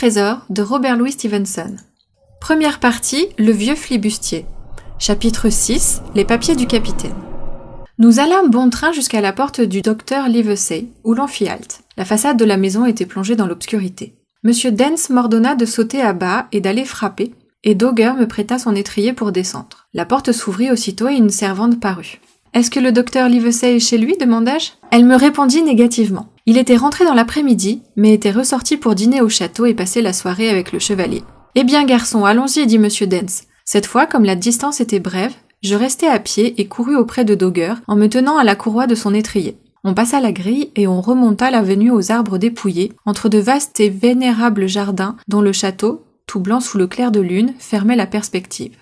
trésor de Robert Louis Stevenson. Première partie, le vieux flibustier. Chapitre 6, les papiers du capitaine. Nous allâmes bon train jusqu'à la porte du docteur Livesey, où l'on fit halte. La façade de la maison était plongée dans l'obscurité. Monsieur Dance m'ordonna de sauter à bas et d'aller frapper, et Dogger me prêta son étrier pour descendre. La porte s'ouvrit aussitôt et une servante parut. « Est-ce que le docteur Livesey est chez lui ?» demandai-je. Elle me répondit négativement. Il était rentré dans l'après-midi, mais était ressorti pour dîner au château et passer la soirée avec le chevalier. « Eh bien, garçon, allons-y, dit monsieur Dance. Cette fois, comme la distance était brève, je restai à pied et courus auprès de Dogger en me tenant à la courroie de son étrier. On passa la grille et on remonta l'avenue aux arbres dépouillés, entre de vastes et vénérables jardins dont le château, tout blanc sous le clair de lune, fermait la perspective.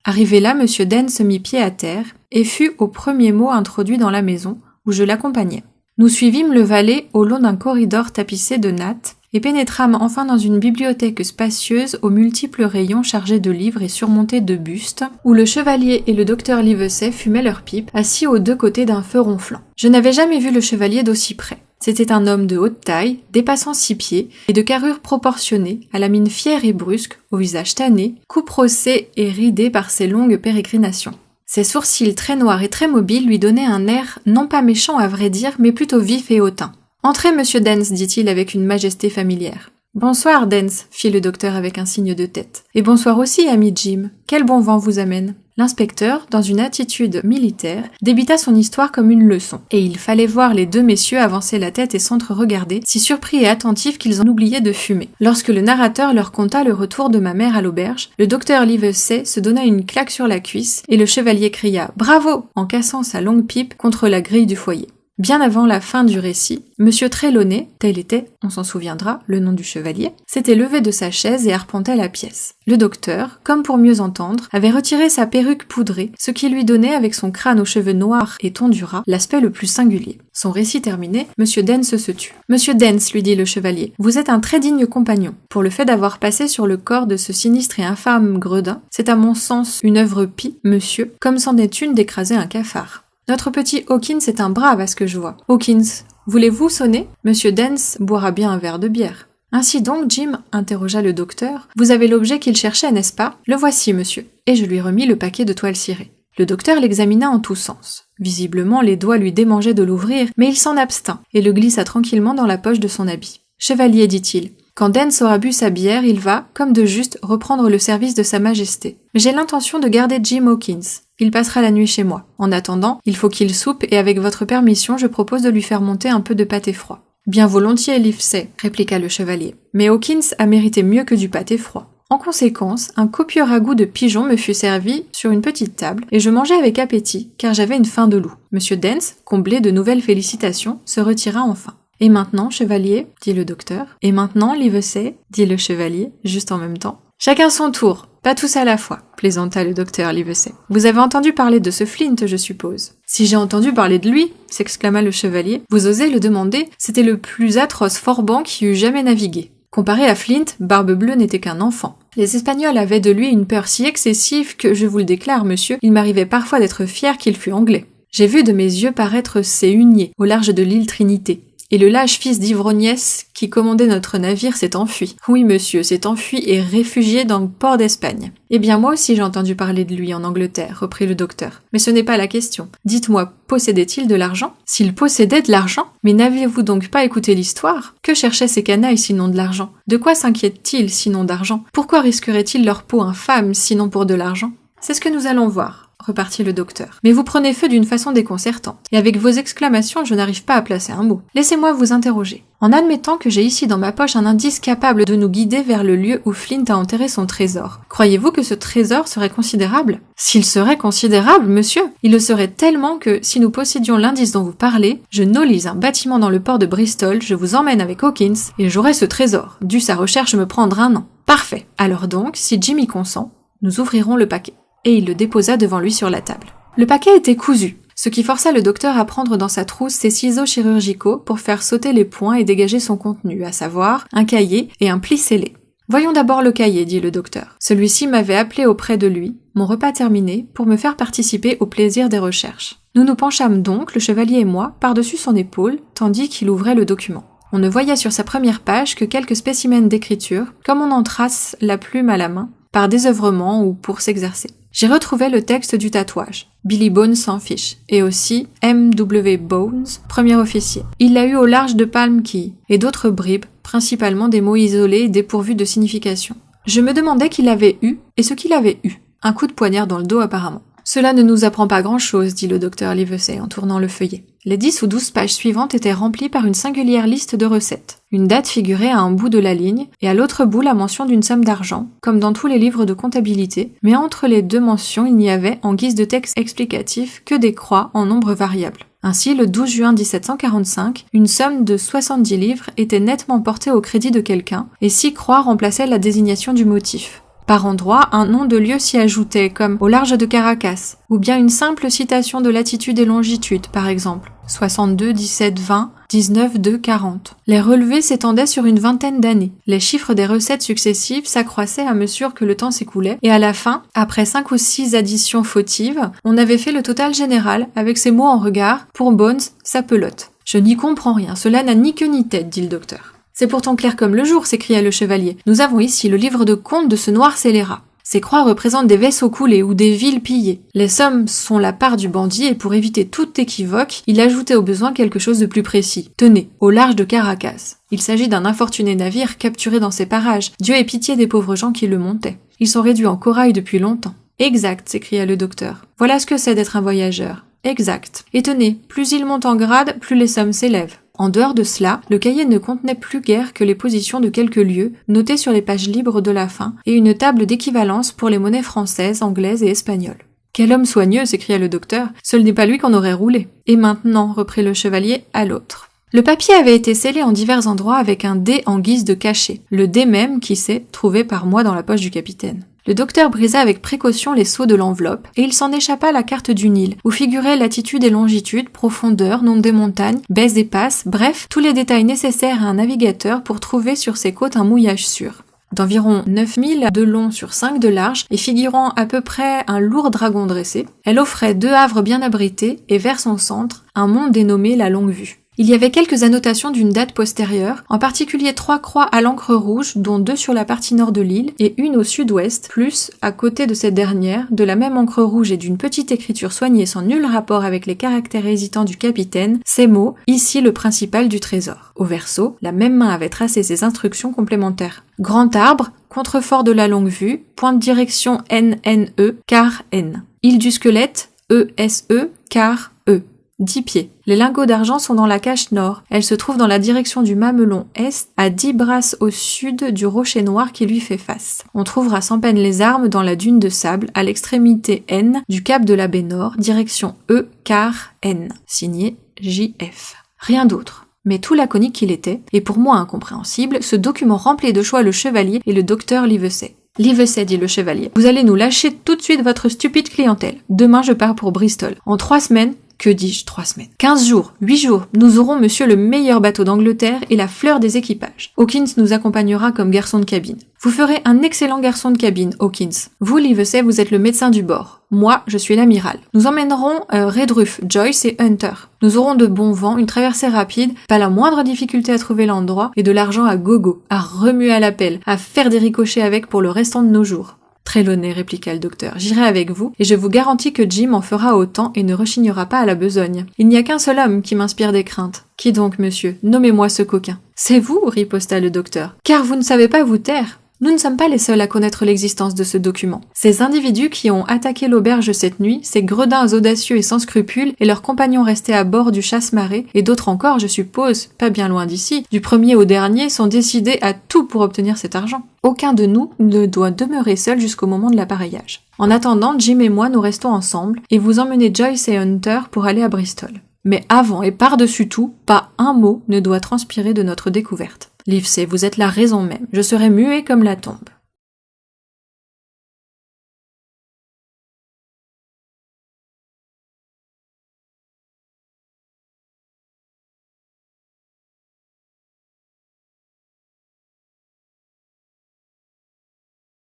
Arrivé là, monsieur Dance mit pied à terre et fut au premier mot introduit dans la maison, où je l'accompagnai. Nous suivîmes le valet au long d'un corridor tapissé de nattes et pénétrâmes enfin dans une bibliothèque spacieuse aux multiples rayons chargés de livres et surmontés de bustes, où le chevalier et le docteur Livesey fumaient leurs pipes, assis aux deux côtés d'un feu ronflant. Je n'avais jamais vu le chevalier d'aussi près. C'était un homme de haute taille, dépassant 6 pieds, et de carrure proportionnée, à la mine fière et brusque, au visage tanné, coupe-rossé et ridé par ses longues pérégrinations. Ses sourcils très noirs et très mobiles lui donnaient un air non pas méchant à vrai dire, mais plutôt vif et hautain. « Entrez, monsieur Dance, dit-il avec une majesté familière. »« Bonsoir, Dance, fit le docteur avec un signe de tête. « Et bonsoir aussi, ami Jim. Quel bon vent vous amène ?» L'inspecteur, dans une attitude militaire, débita son histoire comme une leçon, et il fallait voir les deux messieurs avancer la tête et s'entre-regarder, si surpris et attentifs qu'ils en oubliaient de fumer. Lorsque le narrateur leur conta le retour de ma mère à l'auberge, le docteur Livesey se donna une claque sur la cuisse, et le chevalier cria « Bravo !» en cassant sa longue pipe contre la grille du foyer. Bien avant la fin du récit, Monsieur Trelawney, tel était, on s'en souviendra, le nom du chevalier, s'était levé de sa chaise et arpentait la pièce. Le docteur, comme pour mieux entendre, avait retiré sa perruque poudrée, ce qui lui donnait, avec son crâne aux cheveux noirs et tondu ras, l'aspect le plus singulier. Son récit terminé, Monsieur Dance se tut. « Monsieur Dance, lui dit le chevalier, vous êtes un très digne compagnon. Pour le fait d'avoir passé sur le corps de ce sinistre et infâme gredin, c'est à mon sens une œuvre pie, monsieur, comme c'en est une d'écraser un cafard. Notre petit Hawkins est un brave à ce que je vois. Hawkins, voulez-vous sonner ? Monsieur Dance boira bien un verre de bière. » Ainsi donc, Jim, interrogea le docteur, vous avez l'objet qu'il cherchait, n'est-ce pas ? Le voici, monsieur. Et je lui remis le paquet de toile cirée. Le docteur l'examina en tous sens. Visiblement, les doigts lui démangeaient de l'ouvrir, mais il s'en abstint et le glissa tranquillement dans la poche de son habit. Chevalier, dit-il. Quand Dance aura bu sa bière, il va, comme de juste, reprendre le service de sa majesté. J'ai l'intention de garder Jim Hawkins. Il passera la nuit chez moi. En attendant, il faut qu'il soupe et avec votre permission, je propose de lui faire monter un peu de pâté froid. Bien volontiers, Livesey, répliqua le chevalier. Mais Hawkins a mérité mieux que du pâté froid. En conséquence, un copieux ragoût de pigeon me fut servi sur une petite table et je mangeai avec appétit, car j'avais une faim de loup. Monsieur Dance, comblé de nouvelles félicitations, se retira enfin. « Et maintenant, chevalier ?» dit le docteur. « Et maintenant, Livesey ?» dit le chevalier, juste en même temps. « Chacun son tour, pas tous à la fois », plaisanta le docteur Livesey. « Vous avez entendu parler de ce Flint, je suppose. »« Si j'ai entendu parler de lui, » s'exclama le chevalier, « vous osez le demander, c'était le plus atroce forban qui eût jamais navigué. Comparé à Flint, Barbe-Bleue n'était qu'un enfant. Les Espagnols avaient de lui une peur si excessive que, je vous le déclare, monsieur, il m'arrivait parfois d'être fier qu'il fût anglais. J'ai vu de mes yeux paraître ses huniers au large de l'île Trinité. Et le lâche fils d'Ivrognès qui commandait notre navire s'est enfui. Oui, monsieur, s'est enfui et réfugié dans le port d'Espagne. Eh bien, moi aussi j'ai entendu parler de lui en Angleterre, reprit le docteur. Mais ce n'est pas la question. Dites-moi, possédait-il de l'argent ? S'il possédait de l'argent ? Mais n'aviez-vous donc pas écouté l'histoire ? Que cherchaient ces canailles sinon de l'argent ? De quoi s'inquiètent-ils sinon d'argent ? Pourquoi risqueraient-ils leur peau infâme sinon pour de l'argent ? C'est ce que nous allons voir, repartit le docteur. Mais vous prenez feu d'une façon déconcertante, et avec vos exclamations, je n'arrive pas à placer un mot. Laissez-moi vous interroger. En admettant que j'ai ici dans ma poche un indice capable de nous guider vers le lieu où Flint a enterré son trésor, croyez-vous que ce trésor serait considérable ? S'il serait considérable, monsieur, il le serait tellement que, si nous possédions l'indice dont vous parlez, je nolise un bâtiment dans le port de Bristol, je vous emmène avec Hawkins, et j'aurai ce trésor. Dû sa recherche me prendre 1 an. Parfait. Alors donc, si Jimmy consent, nous ouvrirons le paquet. Et il le déposa devant lui sur la table. Le paquet était cousu, ce qui força le docteur à prendre dans sa trousse ses ciseaux chirurgicaux pour faire sauter les points et dégager son contenu, à savoir un cahier et un pli scellé. « Voyons d'abord le cahier, dit le docteur. Celui-ci m'avait appelé auprès de lui, mon repas terminé, pour me faire participer au plaisir des recherches. Nous nous penchâmes donc, le chevalier et moi, par-dessus son épaule, tandis qu'il ouvrait le document. On ne voyait sur sa première page que quelques spécimens d'écriture, comme on en trace la plume à la main, par désœuvrement ou pour s'exercer. J'ai retrouvé le texte du tatouage. Billy Bones s'en fiche. Et aussi M.W. Bones, premier officier. Il l'a eu au large de Palm Key, et d'autres bribes, principalement des mots isolés et dépourvus de signification. Je me demandais qui l'avait eu, et ce qu'il avait eu. Un coup de poignard dans le dos apparemment. Cela ne nous apprend pas grand-chose, dit le docteur Livesey en tournant le feuillet. Les 10 ou 12 pages suivantes étaient remplies par une singulière liste de recettes. Une date figurait à un bout de la ligne, et à l'autre bout la mention d'une somme d'argent, comme dans tous les livres de comptabilité, mais entre les deux mentions il n'y avait, en guise de texte explicatif, que des croix en nombre variable. Ainsi, le 12 juin 1745, une somme de 70 livres était nettement portée au crédit de quelqu'un, et 6 croix remplaçaient la désignation du motif. Par endroit, un nom de lieu s'y ajoutait, comme au large de Caracas, ou bien une simple citation de latitude et longitude, par exemple, 62, 17, 20, 19, 2, 40. Les relevés s'étendaient sur une vingtaine d'années. Les chiffres des recettes successives s'accroissaient à mesure que le temps s'écoulait, et à la fin, après 5 ou 6 additions fautives, on avait fait le total général, avec ces mots en regard, pour Bones, sa pelote. « Je n'y comprends rien, cela n'a ni queue ni tête, dit le docteur. C'est pourtant clair comme le jour, s'écria le chevalier. Nous avons ici le livre de compte de ce noir scélérat. Ces croix représentent des vaisseaux coulés ou des villes pillées. Les sommes sont la part du bandit et pour éviter toute équivoque, il ajoutait au besoin quelque chose de plus précis. Tenez, au large de Caracas. Il s'agit d'un infortuné navire capturé dans ces parages. Dieu ait pitié des pauvres gens qui le montaient. Ils sont réduits en corail depuis longtemps. Exact, s'écria le docteur. Voilà ce que c'est d'être un voyageur. Exact. Et tenez, plus il monte en grade, plus les sommes s'élèvent. En dehors de cela, le cahier ne contenait plus guère que les positions de quelques lieux, notées sur les pages libres de la fin, et une table d'équivalence pour les monnaies françaises, anglaises et espagnoles. Quel homme soigneux, s'écria le docteur, ce n'est pas lui qu'on aurait roulé. Et maintenant, reprit le chevalier, à l'autre. Le papier avait été scellé en divers endroits avec un dé en guise de cachet, le dé même, qui s'est trouvé par moi dans la poche du capitaine. Le docteur brisa avec précaution les sceaux de l'enveloppe, et il s'en échappa la carte du Nil, où figuraient latitude et longitude, profondeur, nom des montagnes, baisse des passes, bref, tous les détails nécessaires à un navigateur pour trouver sur ses côtes un mouillage sûr. D'environ 9000 de long sur 5 de large, et figurant à peu près un lourd dragon dressé, elle offrait 2 havres bien abrités, et vers son centre, un mont dénommé la Longue Vue. Il y avait quelques annotations d'une date postérieure, en particulier 3 croix à l'encre rouge, dont 2 sur la partie nord de l'île et une au sud-ouest, plus, à côté de cette dernière, de la même encre rouge et d'une petite écriture soignée sans nul rapport avec les caractères hésitants du capitaine, ces mots, ici le principal du trésor. Au verso, la même main avait tracé ses instructions complémentaires. Grand arbre, contrefort de la Longue Vue, point de direction NNE, quart N. Île du squelette, ESE, quart E. 10 pieds. Les lingots d'argent sont dans la cache nord. Elle se trouve dans la direction du mamelon est, à 10 brasses au sud du rocher noir qui lui fait face. On trouvera sans peine les armes dans la dune de sable, à l'extrémité N du cap de la baie nord, direction E, quart N. Signé JF. Rien d'autre. Mais tout laconique qu'il était, et pour moi incompréhensible, ce document remplit de joie le chevalier et le docteur Livesey. Livesey, dit le chevalier, vous allez nous lâcher tout de suite votre stupide clientèle. Demain je pars pour Bristol. En 3 semaines, que dis-je, 3 semaines. 15 jours, 8 jours, nous aurons monsieur le meilleur bateau d'Angleterre et la fleur des équipages. Hawkins nous accompagnera comme garçon de cabine. Vous ferez un excellent garçon de cabine, Hawkins. Vous, Livesey, vous êtes le médecin du bord. Moi, je suis l'amiral. Nous emmènerons Redruth, Joyce et Hunter. Nous aurons de bons vents, une traversée rapide, pas la moindre difficulté à trouver l'endroit et de l'argent à gogo, à remuer à la pelle, à faire des ricochets avec pour le restant de nos jours. Trelawney, répliqua le docteur, j'irai avec vous, et je vous garantis que Jim en fera autant et ne rechignera pas à la besogne. Il n'y a qu'un seul homme qui m'inspire des craintes. Qui donc, monsieur? Nommez-moi ce coquin. C'est vous, riposta le docteur. Car vous ne savez pas vous taire. Nous ne sommes pas les seuls à connaître l'existence de ce document. Ces individus qui ont attaqué l'auberge cette nuit, ces gredins audacieux et sans scrupules, et leurs compagnons restés à bord du chasse-marée, et d'autres encore, je suppose, pas bien loin d'ici, du premier au dernier, sont décidés à tout pour obtenir cet argent. Aucun de nous ne doit demeurer seul jusqu'au moment de l'appareillage. En attendant, Jim et moi, nous restons ensemble, et vous emmenez Joyce et Hunter pour aller à Bristol. Mais avant et par-dessus tout, pas un mot ne doit transpirer de notre découverte. Livesey, vous êtes la raison même. Je serai muet comme la tombe.